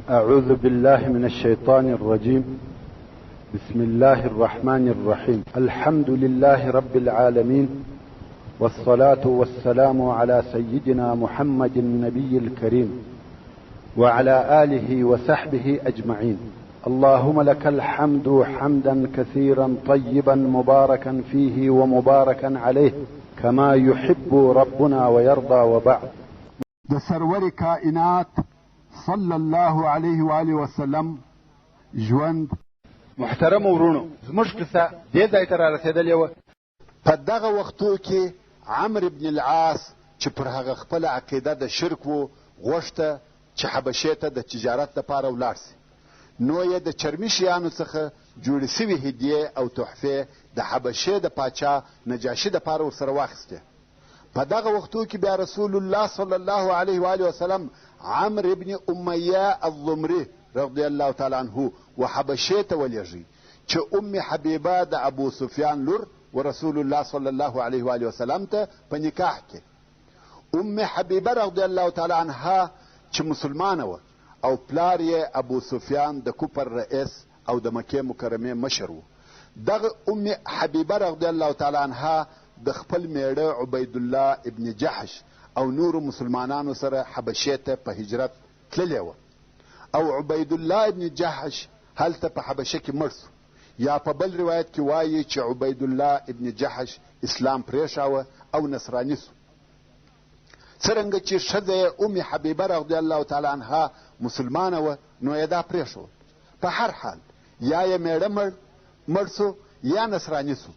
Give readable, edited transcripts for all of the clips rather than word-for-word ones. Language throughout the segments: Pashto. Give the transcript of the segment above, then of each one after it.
أعوذ بالله من الشيطان الرجيم. بسم الله الرحمن الرحيم. الحمد لله رب العالمين، والصلاة والسلام على سيدنا محمد النبي الكريم وعلى آله وصحبه أجمعين. اللهم لك الحمد حمدا كثيرا طيبا مباركا فيه ومباركا عليه كما يحب ربنا ويرضى. وبعد. د سرور کائنات صلی الله علیه و آله وسلم ژوند. محترم ورونو، زموږ کیسه دې ځای ته را رسېدلې وه. په دغه وختو کې عمرو بن العاص چې پر هغه خپله عقیده د شرک و، غوښته چې حبشې ته د تجارت لپاره ولاړ سي. نو یې د چرمي شیانو څخه جوړې سوي هدیې او تحفې د حبشې د پاچا نجاشي دپاره ورسره واخیستې. په دغه وختو کې بیا رسول الله صلی الله علیه و آله وسلم عمرو ابن امیه الضمري رضی الله تعالی عنه و حبشې ته ولېږي چې ام حبیبه د ابو سفیان لور و رسول الله صلی الله علیه و آله وسلم ته په نکاح کې. ام حبیبه رضی الله تعالی عنها چې مسلمانه وه او پلار یې ابو سفیان د کوپر رئیس او د مکې مکرمې مشر و. دغه ام حبیبه رضی الله تعالی عنها د خپل میړه عبید الله ابن جحش او نورو مسلمانانو سره حبشې ته په هجرت تللې وه، او عبید الله ابن جحش هلته په حبشه کې مړ سو. یا په بل روایت کې وایي چې عبید الله ابن جحش اسلام پرېښاوه او نصراني سو. څرنګه چې ښځه یې ام حبیبه رضی الله تعالی عنها مسلمانه وه، نو یې دا پرېښود. په هر حال یا یې میړه مړ سو یا نصراني سو،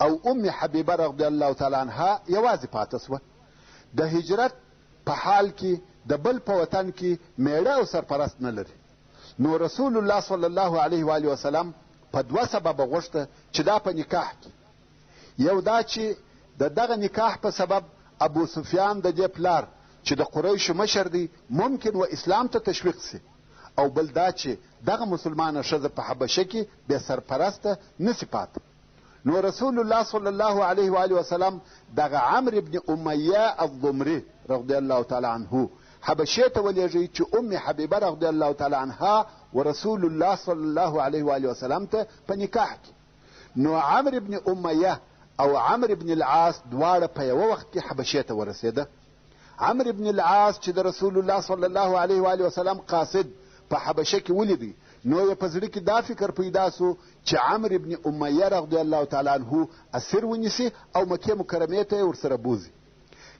او ام حبیبه رضی الله تعالی عنها یوازې پاته سوه. د هجرت په حال کې د بل په وطن کې میړه او سرپرست نه لري. نو رسول الله صلی الله علیه و آله وسلم په دوه سببه غوښته چې دا په نکاح کې. یو دا چې د دغه نکاح په سبب ابو سفیان د دې پلار چې د قریشو مشر دی ممکن و اسلام ته تشویق سي، او بل دا چې دغه مسلمانه ښځه په حبشه کې بې سرپرسته نسي پاته. نو رسول الله صلی الله علیه و آله وسلم دغه عمرو ابن امیه الضمري رضی الله تعالی عنه حبشې ته ولېږي چې ام حبیبه رضی الله تعالی عنها و رسول الله صلی الله علیه و آله وسلم ته په نکاح کې. نو عمرو ابن امیه او عمرو ابن العاص دواړه په یوه وخت کې حبشې ته ورسېده. عمرو ابن العاص چې د رسول الله صلی الله علیه و آله وسلم قاصد په حبشه کې ولیدی، نو یې په زړه کې دا فکر پیدا سو چې عمرو ابن امیه رضی الله تعالی عنه اسیر ونیسي او مکې مکرمې ته یې ورسره بوځي.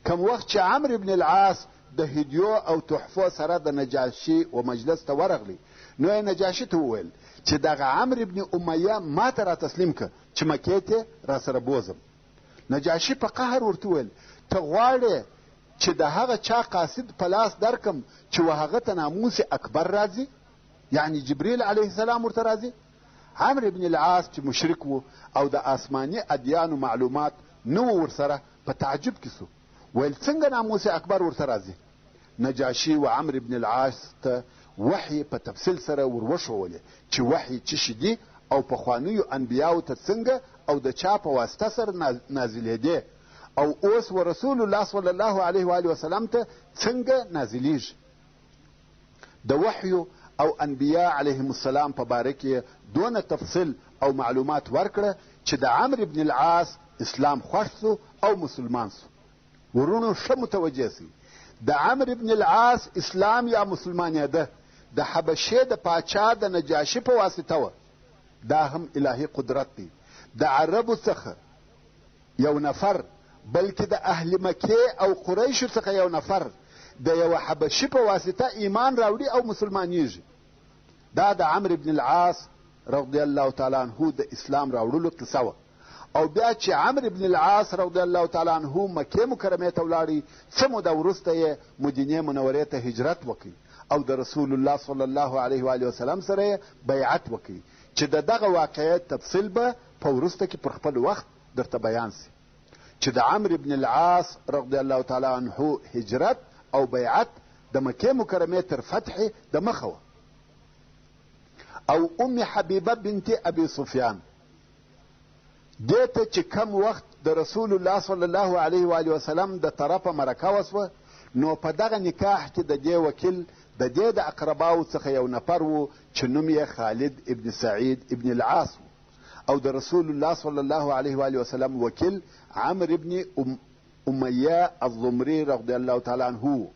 کم وخت چې عمرو ابن العاص د هدیو او تحفو سره د نجاشي و مجلس ته ورغلی، نو یې نجاشي ته وویل چې دغه عمرو ابن امیه ما ته را تسلیم که چې مکې ته را سره بوځم. نجاشي په قهر ورته وویل ته غواړې چې د هغه چا قاصد په لاس درکم چې و هغه ته ناموس اکبر راځي، یعنی جبریل علیه السلام ورته راځي؟ عمرو ابن العاص چې مشرک و او د آسماني ادیانو معلومات نه و ورسره، په تعجب کې سو. ویل څنګه ناموس اکبر ورته راځي؟ نجاشي و عمرو ابن العاص ته وحی په تفصیل سره وروښولې چې وحی څه شي دي او پخوانیو انبیاو ته څنګه او د چا په واسطه سره نازلېدې، او اوس و رسول الله صلی الله علیه و آله وسلم ته څنګه نازلیږي. د وحیو او انبیا علیهم السلام په باره کې دونه تفصیل او معلومات ورکړه چې د عمرو ابن العاص اسلام خوښ سو او مسلمان سو. ورونو ښه متوجه سئ، د عمرو ابن العاص اسلام یا مسلمانېده د حبشې د پاچا د نجاشي په واسطه وه. دا هم الهي قدرت دی. د عربو څخه یو نفر، بلکې د اهل مکې او قریشو څخه یو نفر د یوه حبشي په واسطه ایمان راوړي او مسلمانیږي. دا د عمرو ابن العاص رضی الله تعالی عنه د اسلام راوړلو قصه وه. او بیا چې عمرو ابن العاص رضی الله تعالی عنه مکې مکرمې ته ولاړی، څه موده وروسته یې مدینې منورې ته هجرت وکړي او د رسول الله صلی الله علیه و آله وسلم سره یې بیعت وکړي چې د دغه واقعیت تفصیل به په وروسته کې پر خپل وخت درته بیان سي. چې د عمرو ابن العاص رضی الله تعالی عنه هجرت او بیعت د مکې مکرمې تر فتح د مخه وه. او ام حبیبه بنت ابي سفیان دې ته چې کم وخت د رسول الله صلی الله علیه و آله وسلم د طرفه مرکه وسوه، نو په دغه نکاح کې د دې وکیل د دې د اقرباو څخه یو نفر و چې نوم یې خالد ابن سعید ابن العاص او د رسول الله صلی الله علیه و آله وسلم وکیل عمرو ابن امیه الضمری رضی الله تعالی عنه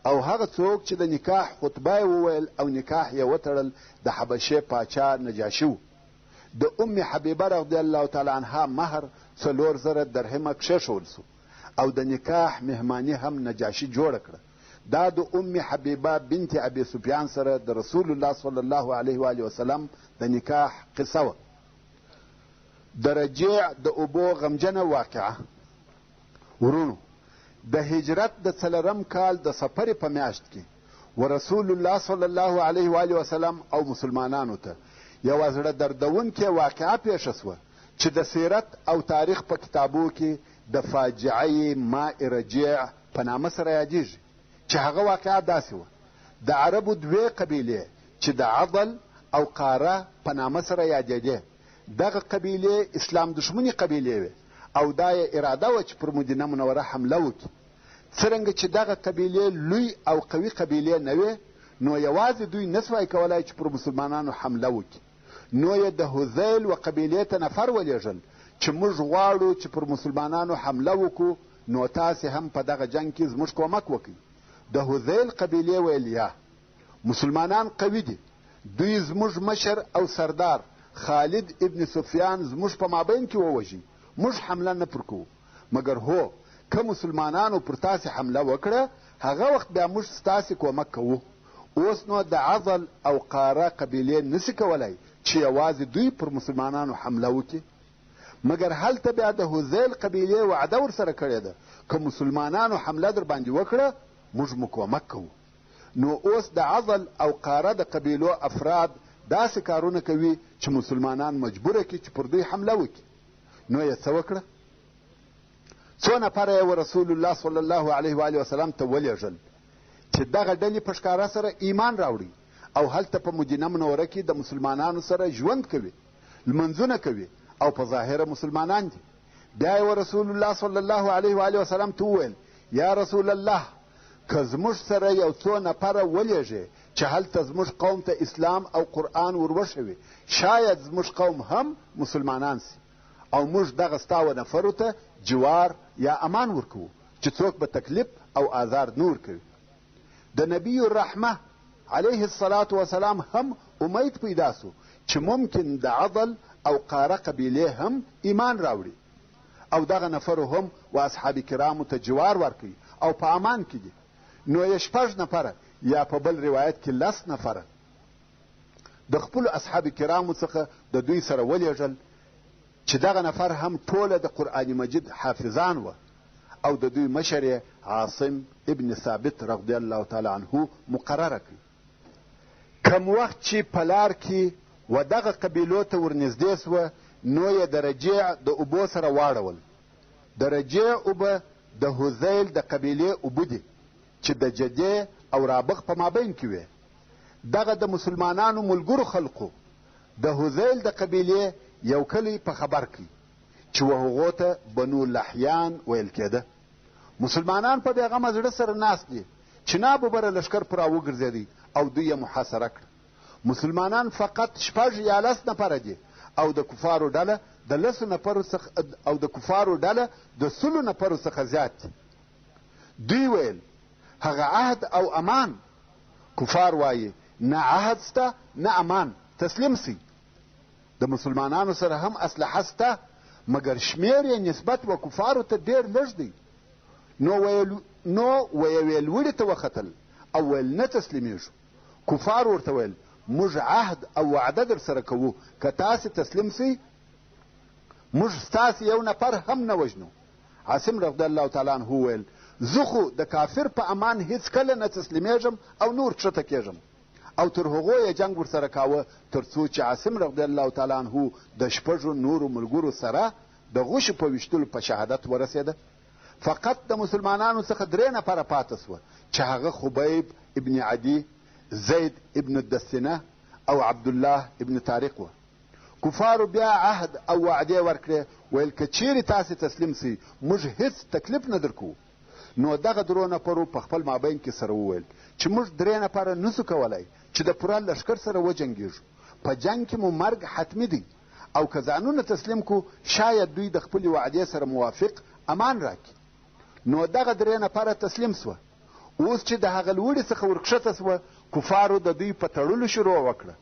او هغه څوک چې د نکاح خطبه وویل او نکاح یې وتړل د حبشې پاچا نجاشي و. د ام حبیبه رضی الله تعالی عنها مهر 4000 درهمه کښېښول سو او د نکاح مهماني هم نجاشي جوړه کړه. دا د ام حبیبه بنت ابي سفیان سره د رسول الله صلی الله علیه و آله وسلم د نکاح قصه وه. د رجیع د اوبو غمجنه واقعه. ورونو، د هجرت د 4 کال د سفر په میاشت کې ورسول الله صلی الله علیه و آله وسلم او مسلمانانو ته یوه زړه دردونکې واقعه پیښه سوه چې د سیرت او تاریخ په کتابو کې د فاجعه ماء رجیع په نامه سره یادیږي. چې هغه واقعه داسې وه: د عربو 2 قبیلې چې د عضل او قاره په نامه سره یادېدې، دغه قبیلې اسلام دښمنې قبیلې وې او دا یې اراده وه چې پر مدینه منوره حمله وکړي. څرنګه چې دغه قبیلې لوی او قوي قبیلې نه وې، نو یوازې دوی نسوای کولای چې پر مسلمانانو حمله وکړي. نو یې د هذیل و قبیلې ته نفر ولېږل چې موږ غواړو چې پر مسلمانانو حمله وکړو، نو تاسې هم په دغه جنګ کې زموږ کومک وکړئ. د هذیل قبیلې ویل: یا مسلمانان قوي دي، دوی زموږ مشر او سردار خالد ابن سفیان زموږ په مابین کې ووژي، موږ حمله نه پر کوو. مګر هو، که مسلمانانو پر تاسې حمله وکړه، هغه وخت بیا موږ ستاسې کومک کوو. اوس نو د عضل او قاره قبیلې نسي کولای چې یوازې دوی پر مسلمانانو حمله وکړي. مګر هلته بیا د هذیل قبیلې وعده ورسره کړې ده: که مسلمانانو حمله در باندې وکړه، موږ مو کومک کوو. نو اوس د عضل او قاره د قبیلو افراد داسې کارونه کوي چې مسلمانان مجبوره کړي چې پر دوی حمله وکړي. نو یې څه وکړه؟ 2 نفره یې رسول الله صلی الله علیه و آله وسلم ته ولېږل چې دغه ډلې په ښکاره سره ایمان راوړي او هلته په مدینه منوره کې د مسلمانانو سره ژوند کوي، لمنځونه کوي او په ظاهره مسلمانان دي. بیا یې رسول الله صلی الله علیه و آله وسلم ته وویل: یا رسول الله، که زموږ سره یو 2 نفره ولېږې چې هلته زموږ قوم ته اسلام او قرآن وروښوي، شاید زموږ قوم هم مسلمانان سي او موږ دغه ستا نفرو ته جوار یا امان ورکوو چې څوک به تکلیف او آزار نه ورکوي. د نبی الرحمه علیه الصلاة وسلام هم امید پیدا سو چې ممکن د عضل او قاره قبیلې هم ایمان راوړي او دغه نفرو هم و اصحاب کرامو ته جوار ورکوي او په امان کې دي. نو یې 6 نفره یا په بل روایت کې 10 نفره د خپلو اصحاب کرامو څخه د دوی سره ولېږل چې دغه نفر هم ټوله د قرآن مجید حافظان وه او د دوی مشر یې عاصم ابن ثابت رضی الله تعالی عنه مقرره کړي. کم وخت چې په لار کې و دغه قبیلو ته ورنږدې سوه، نو یې د رجیع د اوبو سره واړول. د رجیع اوبه د هذیل د قبیلې اوبه دي چې د جدې او رابغ په مابین کې وې. دغه د مسلمانانو ملګرو خلقو د هذیل د قبیلې یو کلی په خبر کړي چې و هغو ته بنو لحیان ویل کېده. مسلمانان په بېغمه زړه سره ناست دي چې ناببره لښکر پر راوګرځېدی او دوی یې محاصره کړه. مسلمانان فقط 6 یا 10 نفره دي او د کفارو ډله د 10 نفرو څخه او د کفارو ډله د 100 نفرو څخه زیات دي. دوی ویل: هغه عهد او امان. کفار وایي: نه عهد سته نه امان، تسلیم سي. د مسلمانانو سره هم اسلحه سته، مګر شمیر یې نسبت و کفارو ته ډېر لږ دی. نو ویې لوړې ته وختل او ویل: نه تسلیمیږو. کفار ورته ویل: موږ عهد او وعده در سره کوو، که تاسې تسلیم سئ موږ ستاسې یو نفر هم نه وژنو. عاصم رضی الله تعالی عنه ویل: زه خو د کافر په امان هیڅ کله نه تسلیمیږم او نور کښته کېږم. او تر هغو یې جنګ ورسره کاوه تر څو چې عاصم رضی الله تعالی عنه د 6 نورو ملګرو سره د غوښې په ویشتلو په شهادت ورسېده. فقط د مسلمانانو څخه 3 نفره پاته سوه چې هغه خبیب ابن عدي، زید ابن الدسنه او عبدالله ابن طارق وه. کفارو بیا عهد او وعدې ورکړې، ویل: که چیرې تاسې تسلیم سئ موږ هیڅ تکلیف نه در کوو. نو دغه درو نفرو په خپل مابین کې سره وویل چې موږ 3 نفره نسو کولی چې د پوره لښکر سره وجنګېږو. په جنګ کې مو مرګ حتمي دی او که ځانونه تسلیم کو شاید دوی د خپلې وعدې سره موافق امان راکړي. نو دغه 3 نفره تسلیم سوه. اوس چې د هغه لوړې څخه ورکښته سوه کفارو د دوی په تړلو شروع وکړه.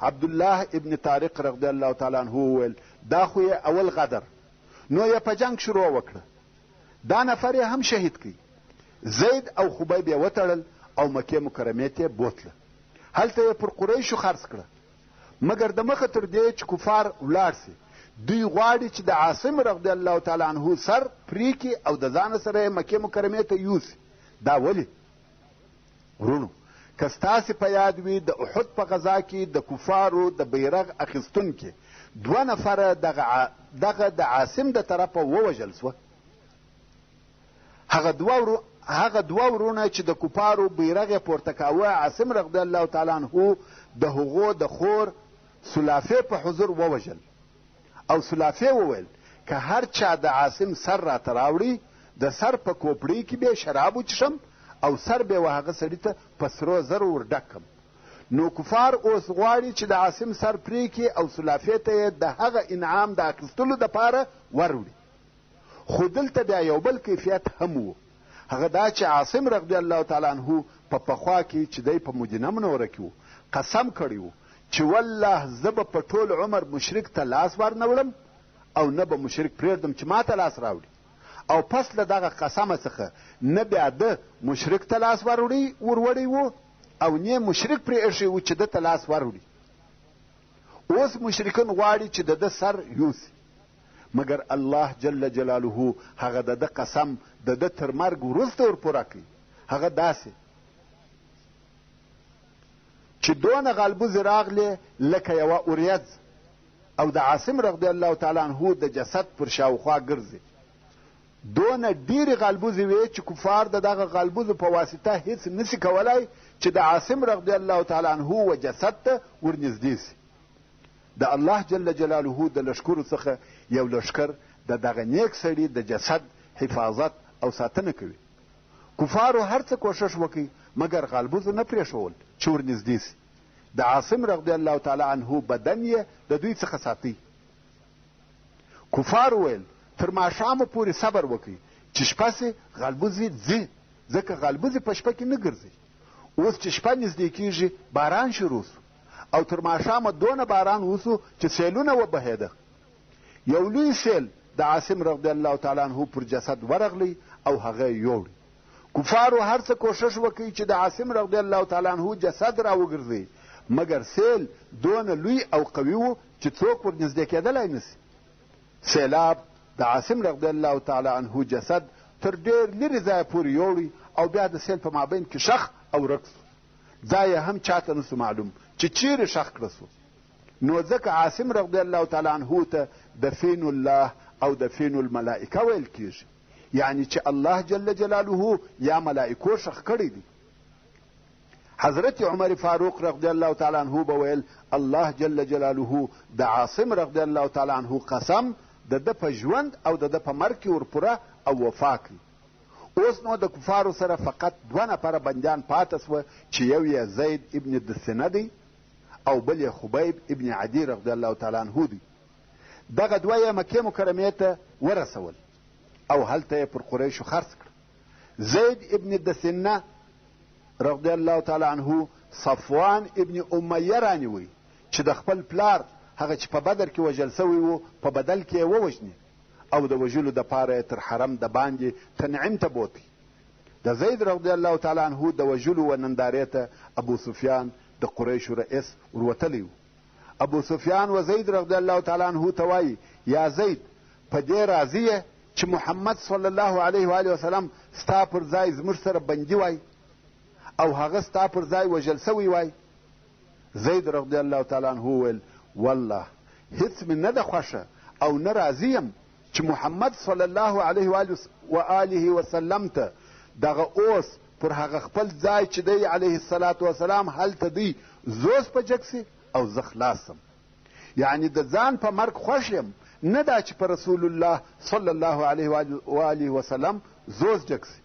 عبدالله ابن طارق رضی الله تعالی عنه وویل دا خو یې اول غدر. نو یې په جنګ شروع وکړه. دا نفر یې هم شهید کړي. زید او خبیب یې وتړل او مکې مکرمې ته بوتله. هلته یې پر قریشو خرڅ کړه. مګر د مخه تر دې چې کفار ولاړ سي دوی غواړي چې د عاصم رضی الله تعالی عنه سر پرې کړي او د ځانه سره یې مکې مکرمې ته یوسي. دا ولې؟ ورونو که ستاسې په یاد وي د احد په غزا کې د کفارو د بیرغ اخیستونکي 2 نفره دغه د عاصم د طرفه ووژل سوه. هغه دوه ورونه چې د کفارو بیرغ یې پورته کاوه عاصم رضی الله تعالی عنه د هغو د خور سلافې په حضور ووژل. او سلافې وویل که هر چا د عاصم سر راته راوړي د سر په کوپړۍ کې به شراب وچښم او سر به و هغه سړي ته په سرو زرو ورډکم. نو کفار اوس غواړي چې د عاصم سر پرې کړي او سلافې ته یې د هغه انعام د اخیستلو دپاره وروړي. خو دلته بیا یو بل کیفیت هم و. هغه دا چې عاصم رضی الله تعالی عنه په پخوا کې چې دی په مدینه منوره کې و قسم کړی و چې والله زه به په ټول عمر مشرک ته لاس ور نه وړم او نه به مشرک پرېږدم چې ما ته لاس راوړي. او پس له دغه قسمه څخه نه بیا ده مشرک ته لاس وروړی و او نه مشرک پرې ایښی و چې ده ته لاس وروړي. اوس مشرکان غواړي چې د ده سر یوسي. مګر الله جل جلاله هغه د ده قسم د ده تر مرګ وروسته ورپوره کوي. هغه داسې چې دونه غلبوزې راغلې لکه یوه اوریځ او د عاصم رضی الله تعالی عنه د جسد پر شاوخوا ګرځي. دونه ډیرې غلبوزې وې چې کفار د دغه غلبوزو په واسطه هیڅ نسي کولای چې د عاصم رضی الله تعالی عنه و جسد ته ورنږدې سي. د الله جل جلاله د لښکرو څخه یو لښکر د دغه نیک سړي د جسد حفاظت او ساتنه کوي. کفارو هر څه کوشش وکړي مګر غلبوزو نه پرېښول چې ورنږدې سي. د عاصم رضی الله تعالی عنه بدن یې د دوی څخه ساتي. کفار ویل تر ماښامه پورې صبر وکړي چې شپه سي غلبوزې ځي ځکه غلبوزې په شپه کې نه ګرځي. اوس چې شپه نږدې کېږي باران شروع سو او تر ماښامه دونه باران وسو چې سیلونه وبهېده. یو لوی سیل د عاصم رضی الله تعالی عنه پر جسد ورغلی او هغه یې یوړی. کفارو هر څه کوشش وکړي چې د عاصم رضی الله تعالی عنه جسد را وګرځي مګر سیل دونه لوی او قوي و چې څوک ورنږدې کېدلی نسي. سیلاب د عاصم رضی الله تعالی عنه جسد تر ډېر لرې ځایه پورې یوړی او بیا د سیل په مابین کې شخ او ورک سو. ځای هم چاته نسو معلوم چې چیرې شخ کړه سو. نو ځکه عاصم رضی الله تعالی عنه ته دفین الله او دفین الملائکه ویل کېږي. یعنی چې الله جل جلاله یا ملائکو شخ کړی دي. حضرت عمر فاروق رضی الله تعالی عنه به ویل الله جل جلاله د عاصم رضی الله تعالی عنه قسم د ده په ژوند او د ده په مرګ کې ورپوره او وفا کړي. اوس نو د کفارو سره فقط 2 نفره بندیان پاته سوه چې یو یې زید ابن دثنه دی او بل یې خبیب ابن عدی رضی الله تعالی عنه دی. دغه 2 یې مکې مکرمې ته ورسول او هلته یې پر قریشو خرڅ کړ. زید ابن دثنه رضی الله تعالی عنه صفوان ابن امیه رانیوی چې د خپل پلار هغه چې په بدر کې وژل سوی و په بدل کې یې ووژني او د وژلو دپاره یې تر حرم د باندې تنعیم ته بوتی. د زید رضی الله تعالی عنه د وژلو و نندارې ته ابو سفیان د قریشو رئیس وروتلی و. ابو سفیان و زید رضی الله تعالی عنه ته وایي یا زید په دې راضي یې چې محمد صلی الله علیه و آله وسلم ستا پر ځای زموږ سره بندي وای او هغه ستا پر ځای وژل سوی وای؟ زید رضی الله تعالی عنه وویل والله هیڅ مې نه ده خوښه او نه راضي یم چې محمد صلی الله علیه و آله وسلم ته دغه اوس پر هغه خپل ځای چې دی علیه الصلاة وسلام هلته دی زوس په جګ سي او زه خلاص سم. یعنی د ځان په مرګ خوښ یم نه دا چې په رسول الله صلی الله علیه و آله وسلم زوس جګ سي.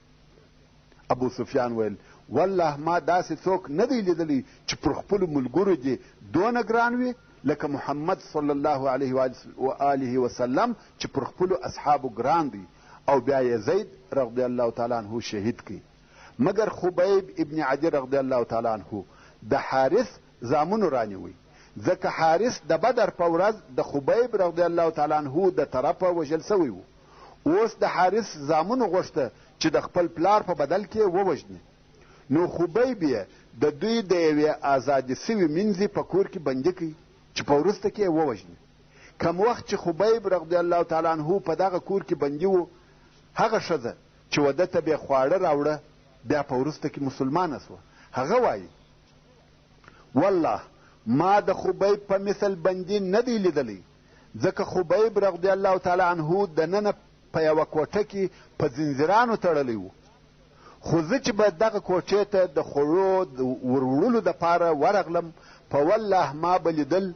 ابو سفیان ویل والله ما داسې څوک نه دی لیدلی چې پر خپلو ملګرو دې دونه ګران وي لکه محمد صلی الله علیه و آله وسلم چې پر خپلو اصحابو ګران دی. او بیا یې زید رضی الله تعالی عنه شهید کړي. مګر خبیب ابن عدی رضی الله تعالی عنه د حارث زامنو رانیوي، ځکه حارث د بدر په ورځ د خبیب رضی الله تعالی عنه د طرفه وژل سوی و. اوس د حارث زامنو غوښته چې د خپل پلار په بدل کې ووژني. نو خبیب یې د دوی د یوې ازادې سوي مینځې په کور کې بندي کړي چې په وروسته کې یې ووژني. کم وخت چې خبیب رضی الله تعالی عنه په دغه کور کې بندي و، هغه ښځه چې وده ته بې خواړه راوړه بیا په وروسته کې مسلمانه سوه. هغه وایي والله ما د خبیب په مثل بندي نه دی لیدلی، ځکه خبیب رضی الله تعالی عنه دننه په یوه کوټه کې په زنځیرانو تړلی و. خو زه چې به دغه کوټې ته د خوړو د وروړلو دپاره ورغلم، په والله ما به لیدل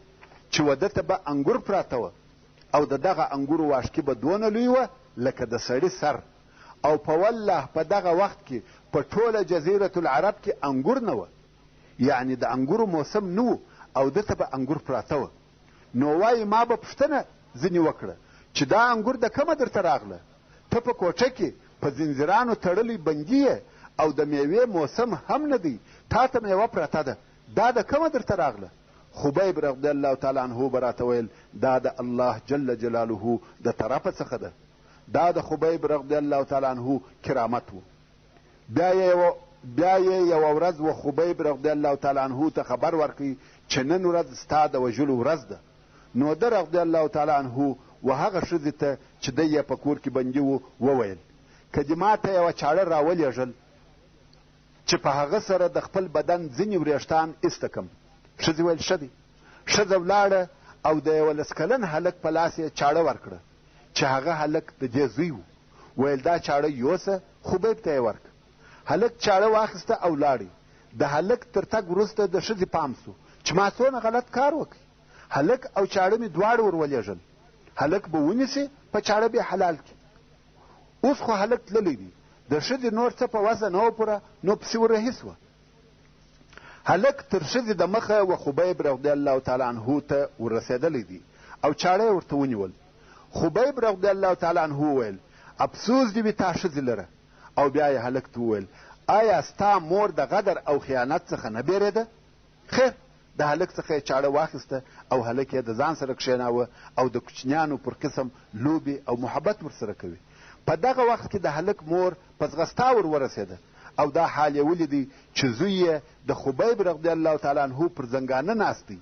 چې وده ته به انګور پراته وه او د دغه انګورو واشکې به دونه لوی وه لکه د سړي سر. او په والله په دغه وخت کې په ټوله جزیرة العرب کې انګور نه وه، یعنی د انګورو موسم نه و او ده ته به انګور پراته وه. نو وایي ما به پوښتنه ځینې وکړه چې دا انګور د کومه درته راغله؟ ته په کوټه کې په زنځیرانو تړلی بندي یې او د میوې موسم هم نه دی، تا ته میوه پرته ده، دا د کومه درته راغله؟ خبیب رضی الله تعالی عنه به راته ویل دا د الله جل جلاله د طرفه څخه ده. دا د خبیب رضی الله تعالی عنه کرامت و. بیا یې یوه ورځ و خبیب رضی الله تعالی عنه ته خبر ورکړي چې نن ورځ ستا د وژلو ورځ ده. نو ده رضی الله تعالی عنه و هغه ښځې ته چې دی یې په کور کې بندي و وویل که دې ما ته یوه چاړه راولېږل چې په هغه سره د خپل بدن ځینې وریښتان ایسته کړم. ښځې ویل ښه دی. ښځه ولاړه او د 11 کلن هلک په لاس یې چاړه ورکړه چې هغه هلک د دې زوی و. ویل دا چاړه یوسه خبیب ته یې ورکړه. هلک چاړه واخیسته او لاړی. د هلک تر تګ وروسته د ښځې پام سو چې ما څونه غلط کار وکړي. هلک او چاړه مې دواړه ورولېږل. هلک به ونیسي په چاړه به حلال کړي. اوس خو هلک تللی دی، د ښځې نور څه په وسه نه وه پوره، نو پسې وررهي سوه. هلک تر ښځې د مخه و خبیب رضی الله تعالی عنه ته ورسېدلی دی او چاړه یې ورته ونیول. خبیب رضی الله تعالی عنه وویل افسوس دې وي تا ښځې لره. او بیا یې هلک ته وویل آیا ستا مور د غدر او خیانت څخه نه بیرېده؟ خیر، د هلک څخه یې چاړه واخیسته او هلک یې د ځان سره کښېناوه او د کوچنیانو پر قسم لوبې او محبت ورسره کوي. په دغه وخت کې د هلک مور په ځغستا ورسېده او دا حال یې ولیدی چې زوی یې د خبیب رضی الله تعالی عنه پر زنګانه ناست دی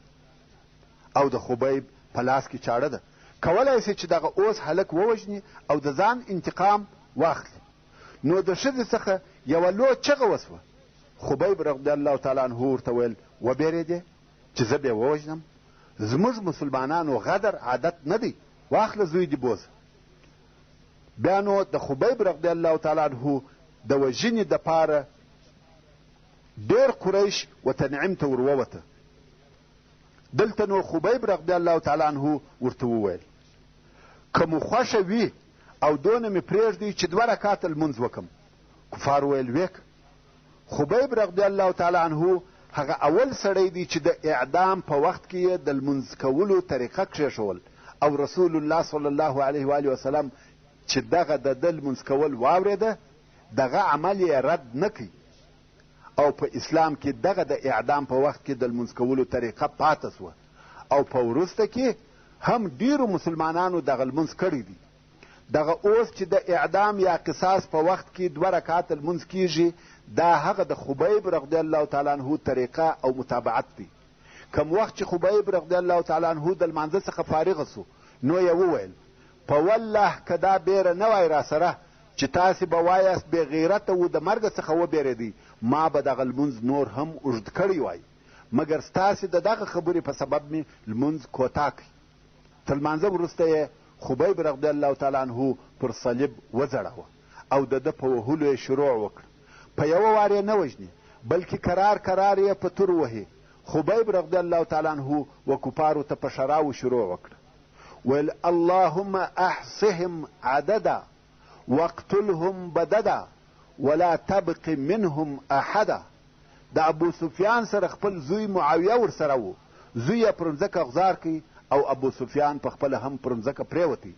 او د خبیب په لاس کې چاړه ده. کولی سي چې دغه اوس هلک ووژني او د ځان انتقام واخلي. نو د ښځې څخه یوه لو چغه وسوه. خبیب رضی الله تعالی عنه ورته ویل وبېرېدې چې زه بې ووژنم؟ زموږ مسلمانانو غدر عادت نه دی، واخله زوی دې بوزه. بیا نو د خبیب رضی الله تعالی عنه د وژنې دپاره ډېر قریش و تنعیم ته ورووته. دلته نو خبیب رضی الله تعالی عنه ورته وویل که مو خوښه وي او دونه مې پرېږدي چې 2 رکعته لمونځ وکم. کفار ویل ویک. خبیب رضی الله تعالی عنه هغه اول سړی دی چې د اعدام په وخت کې یې د لمونځ کولو طریقه کښېښول او رسول الله صلی الله علیه و آله وسلم چې دغه د ده لمونځ کول واورېده دغه عمل یې رد نه کوي او په اسلام کې دغه د اعدام په وخت کې د لمونځ کولو طریقه پاته سوه او په وروسته کې هم ډیرو مسلمانانو دغه لمونځ کړی دی. دغه اوس چې د اعدام یا قصاص په وخت کې 2 رکعاته لمونځ کیږي دا هغه د خبیب رضی الله تعالی عنه طریقه او متابعت دی. کم وخت چې خبیب رضی الله تعالی عنه د لمانځه څخه فارغ سو نو یې وویل په والله که دا بیره نه وای را سره چې تاسې به وایاست بې غیرته و د مرګ څخه وبېرېدی ما به دغه لمونځ نور هم اوږد کړی وای، مګر ستاسې د دغه خبرې په سبب مې لمونځ کوتاه کړي. تر لمانځه وروسته یې خبیب رضی الله تعالی عنه پر صلیب وځړاوه او د ده په وهلو یې شروع وکړه. په یوه وار یې نه وژني بلکې کرار کرار یې په تور وهي. خبیب رضی الله تعالی عنه و کفارو ته په شراو شروع وکړه. ویل اللهم احصهم عددا واقتلهم بددا ولا تبق منهم احدا. د ابو سفیان سره خپل زوی معاویه ورسره و، زوی یې پر مځکه غزار کوي او ابو سفیان په خپله هم پر مځکه پرېوتی.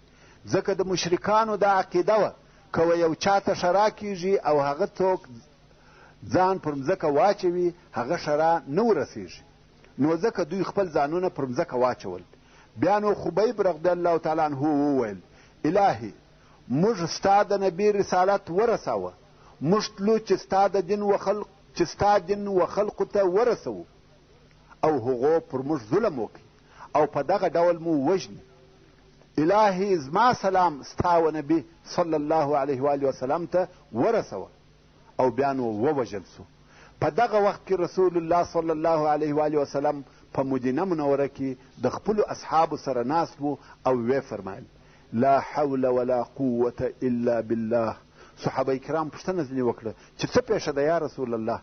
ځکه د مشرکانو دا عقیده وه که یو چاته شرا کیږي او هغه څوک ځان پر مځکه واچوي هغه شرا نه ورسیږي، نو ځکه دوی خپل ځانونه پر مځکه واچول. بیا نو خبیب رضی الله تعالی عنه وویل الهي موږ ستا د نبي رسالت ورساوه، موږ تلو چې ستا دین و خلقو ته ورسوو او هغو پر موږ ظلم وکړي او په دغه ډول مو وژني. الهي زما سلام ستا و نبي صلی الله علیه و آله وسلم ته ورسوه او بیا نو ووژل سو. په دغه وخت کې رسول الله صلی الله علیه و آله وسلم په مدینه منوره کې د خپلو اصحابو سره ناست و او ویې فرمایل لا حول ولا قوة الا بالله. صحابه کرام پوښتنه ځینې وکړه چې څه پېښه ده یا رسول الله؟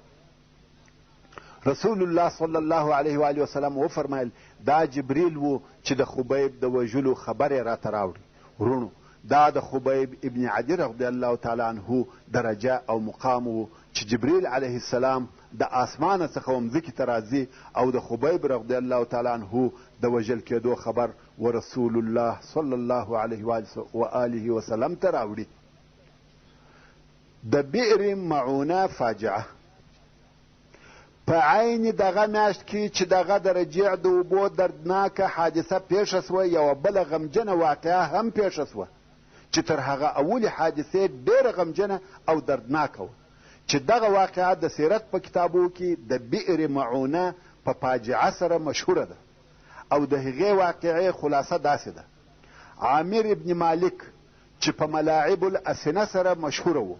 رسول الله صلی الله علیه و آله وسلم وفرمایل دا جبریل و چې د خبیب د وژلو خبر یې راته راوړي. ورونو دا د خبیب ابن عدي رضی الله تعالی عنه درجه او مقام و چې جبریل علیه السلام د آسمانه څخه مځکې ته راځي او د خبیب رضی الله تعالی عنه د وژل کېدو خبر ورسول الله صلی الله علیه و آله وسلم ته راوړي. د بئر معونه فاجعه په عین دغه میاشت کې چې دغه د رجیع د اوبو دردناکه حادثه پیښه سوه، یوه بله غمجنه واقعه هم پیښه سوه چې تر هغه اولې حادثې ډېره غمجنه او دردناکه وه، چې دغه واقعه د سیرت په کتابو کې د بئر معونه په فاجعه سره مشهوره ده. او د هغې واقعې خلاصه داسې ده: عامر ابن مالک چې په ملاعب الاسنه سره مشهوره و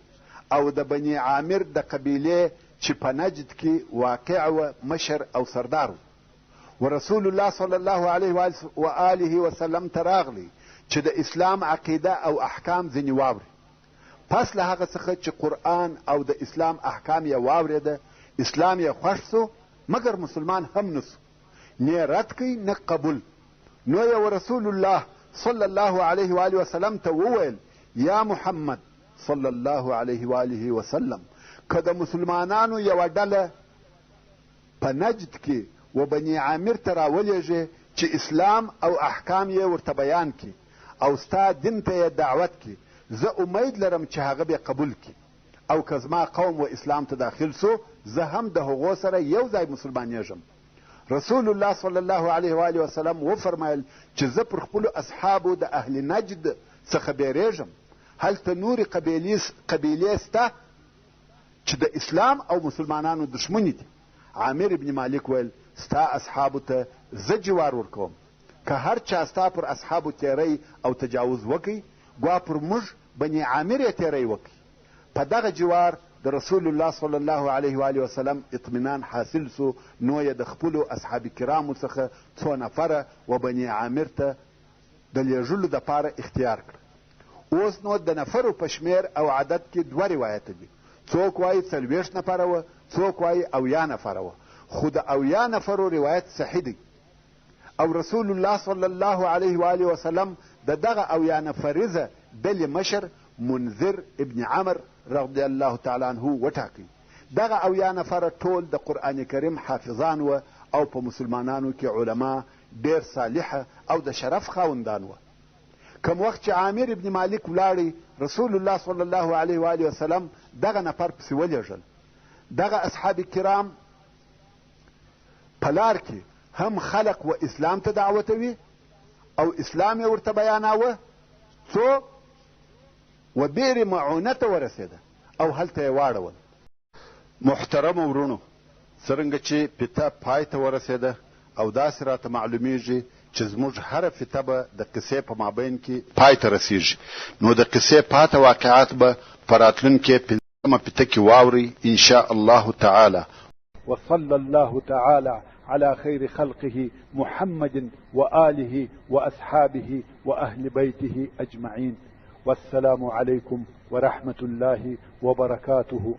او د بني عامر د قبیلې چې په نجد کې واقع و مشر او سردار و رسول الله صلی الله علیه و آله وسلم ته راغلی چې د اسلام عقیده او احکام ځینې واوري. پس له هغه څخه چې قرآن او د اسلام احکام یې واورېده اسلام یې خوښ سو مګر مسلمان هم نسو، نه رد کوي نه قبول. نو یې رسول الله صلی الله علیه و آله وسلم ته وویل یا محمد صلی الله علیه و آله وسلم که د مسلمانانو یوه ډله په نجد کې و بني عامر ته راولېږې چې اسلام او احکام یې ورته بیان کړي او ستا دین ته یې دعوت کړي، زه امید لرم چې هغه به قبول کړي او که زما قوم و اسلام ته داخل سو زه هم د هغو سره یو ځای مسلمانېږم. رسول الله صلی الله علیه و آله وسلم وفرمایل چې زه پر خپلو اصحابو د اهل نجد څخه بیریږم. هلته نورې قبیلې سته چې د اسلام او مسلمانانو دشمنې دي. عامر ابن مالک ویل ستا اصحابو ته زه جوار ورکوم که هر چا ستا پر اصحابو تیری او تجاوز وکړي ګوا پر موږ بني عامر یې تیری وکړي. په دغه جوار د رسول الله صلی الله علیه و آله وسلم اطمینان حاصل سو، نو یې د خپلو اصحاب کرامو څخه څو نفره و بني عامر ته د لیږلو دپاره اختیار کړ. اوس نو د نفرو په شمیر او عدد کې دوه روایته دي، څوک وایي 40 نفره وه، څوک وایي 80 نفره وه، خو د 80 نفرو روایت صحیح دی. او رسول الله صلی الله علیه و آله وسلم د دغه 80 نفریزه ډلې مشر منذر ابن عمر رضی الله تعالی عنه وټاکي. دغه 80 نفره ټول د قرآن کریم حافظان و او په مسلمانانو کې علما ډېر صالحه او د شرف خاوندان و. کوم وخت چې عامر ابن مالک ولاړی رسول الله صلی الله علیه و آله وسلم دغه نفر پسې ولېږل. دغه اصحاب کرام په لار کې هم خلق و اسلام ته دعوتوي او اسلام یې ورته بیاناوه، څو و بئر معونه ته ورسېده او هلته یې واړول. محترمو ورونو، څرنګه چې پیته پای ته ورسېده او داسې راته معلومیږي چې زموږ هره فتنه به د قصې په مابین کې پای ته رسیږي، نو د قصې پاته واقعات به په راتلونکې پنځمه فتنه کې واورئ ان شاء الله تعالی. وصلى الله تعالى على خير خلقه محمد وآله وأصحابه وأهل بيته أجمعين. والسلام عليكم ورحمة الله وبركاته.